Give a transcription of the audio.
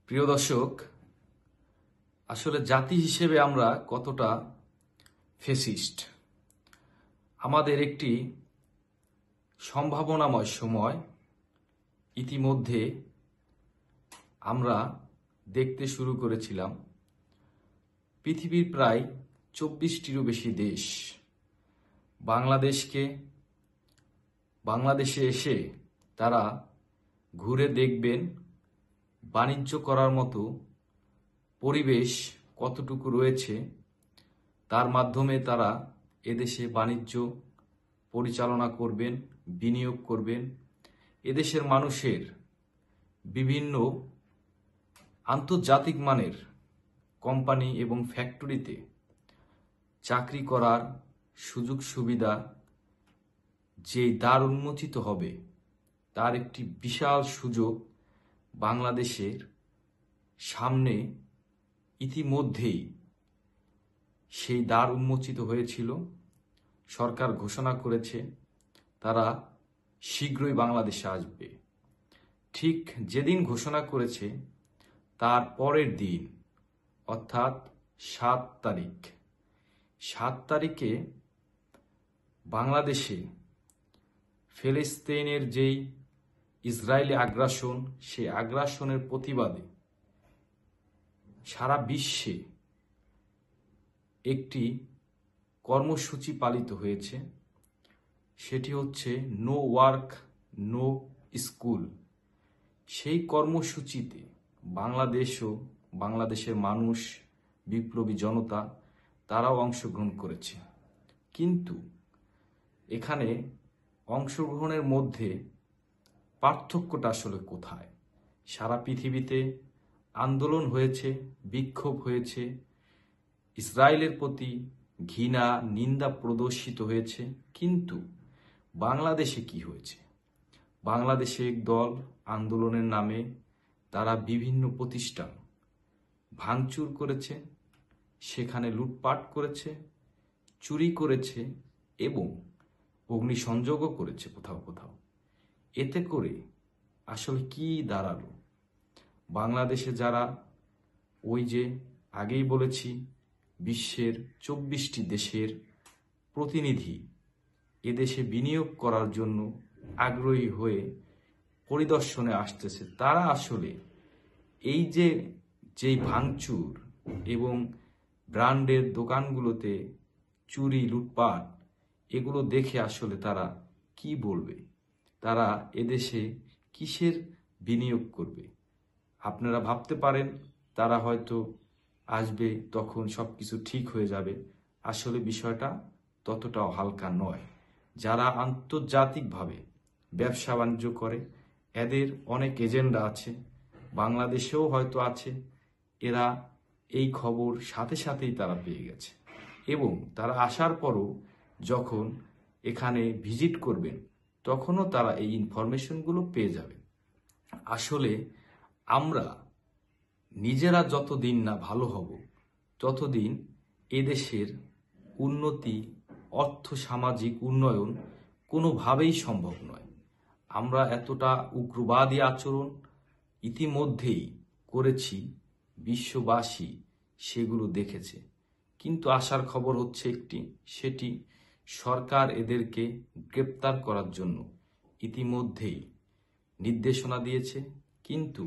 প্রিয় দর্শক, আসলে জাতি হিসেবে আমরা কতটা ফেসিস্ট। আমাদের একটি সম্ভাবনাময় সময় ইতিমধ্যে আমরা দেখতে শুরু করেছিলাম। পৃথিবীর প্রায় 24টিরও বেশি দেশ বাংলাদেশে এসে তারা ঘুরে দেখবেন বাণিজ্য করার মতো পরিবেশ কতটুকু রয়েছে, তার মাধ্যমে তারা এদেশে বাণিজ্য পরিচালনা করবেন, বিনিয়োগ করবেন। এদেশের মানুষের বিভিন্ন আন্তর্জাতিক মানের কোম্পানি এবং ফ্যাক্টরিতে চাকরি করার সুযোগ সুবিধা যে দ্বার উন্মোচিত হবে, তার একটি বিশাল সুযোগ বাংলাদেশের সামনে ইতিমধ্যেই সেই দ্বার উন্মোচিত হয়েছিল। সরকার ঘোষণা করেছে তারা শীঘ্রই বাংলাদেশে আসবে। ঠিক যেদিন ঘোষণা করেছে তার পরের দিন অর্থাৎ 7 তারিখে বাংলাদেশে ফিলিস্তিনের যেই ইসরায়েলি আগ্রাসন, সেই আগ্রাসনের প্রতিবাদে সারা বিশ্বে একটি কর্মসূচি পালিত হয়েছে। সেটি হচ্ছে নো ওয়ার্ক নো স্কুল। সেই কর্মসূচিতে বাংলাদেশের মানুষ, বিপ্লবী জনতা, তারাও অংশগ্রহণ করেছে। কিন্তু এখানে অংশগ্রহণের মধ্যে পার্থক্যটা আসলে কোথায়? সারা পৃথিবীতে আন্দোলন হয়েছে, বিক্ষোভ হয়েছে, ইসরায়েলের প্রতি ঘৃণা, নিন্দা প্রদর্শিত হয়েছে, কিন্তু বাংলাদেশে কি হয়েছে? বাংলাদেশে এক দল আন্দোলনের নামে তারা বিভিন্ন প্রতিষ্ঠান ভাঙচুর করেছে, সেখানে লুটপাট করেছে, চুরি করেছে এবং অগ্নিসংযোগও করেছে কোথাও কোথাও। এতে করে আসলে কি দাঁড়ালো? বাংলাদেশে যারা, ওই যে আগেই বলেছি, বিশ্বের 24টি দেশের প্রতিনিধি এদেশে বিনিয়োগ করার জন্য আগ্রহী হয়ে পরিদর্শনে আসতেছে, তারা আসলে এই যেই ভাঙচুর এবং ব্র্যান্ডের দোকানগুলোতে চুরি, লুটপাট, এগুলো দেখে আসলে তারা কি বলবে? তারা এদেশে কিসের বিনিয়োগ করবে? আপনারা ভাবতে পারেন তারা হয়তো আসবে, তখন সবকিছু ঠিক হয়ে যাবে। আসলে বিষয়টা ততটাও হালকা নয়। যারা আন্তর্জাতিকভাবে ব্যবসা বাণিজ্য করে, এদের অনেক এজেন্ডা আছে, বাংলাদেশেও হয়তো আছে। এরা এই খবর সাথে সাথেই তারা পেয়ে গেছে এবং তারা আসার পরও যখন এখানে ভিজিট করবেন, তখনও তারা এই ইনফরমেশনগুলো পেয়ে যাবেন। আসলে আমরা নিজেরা যতদিন না ভালো হব, ততদিন এদেশের উন্নতি, অর্থ সামাজিক উন্নয়ন কোনোভাবেই সম্ভব নয়। আমরা এতটা উগ্রবাদী আচরণ ইতিমধ্যেই করেছি, বিশ্ববাসী সেগুলো দেখেছে। কিন্তু আসার খবর হচ্ছে একটি, সেটি সরকার এদেরকে গ্রেপ্তার করার জন্য ইতিমধ্যেই নির্দেশনা দিয়েছে। কিন্তু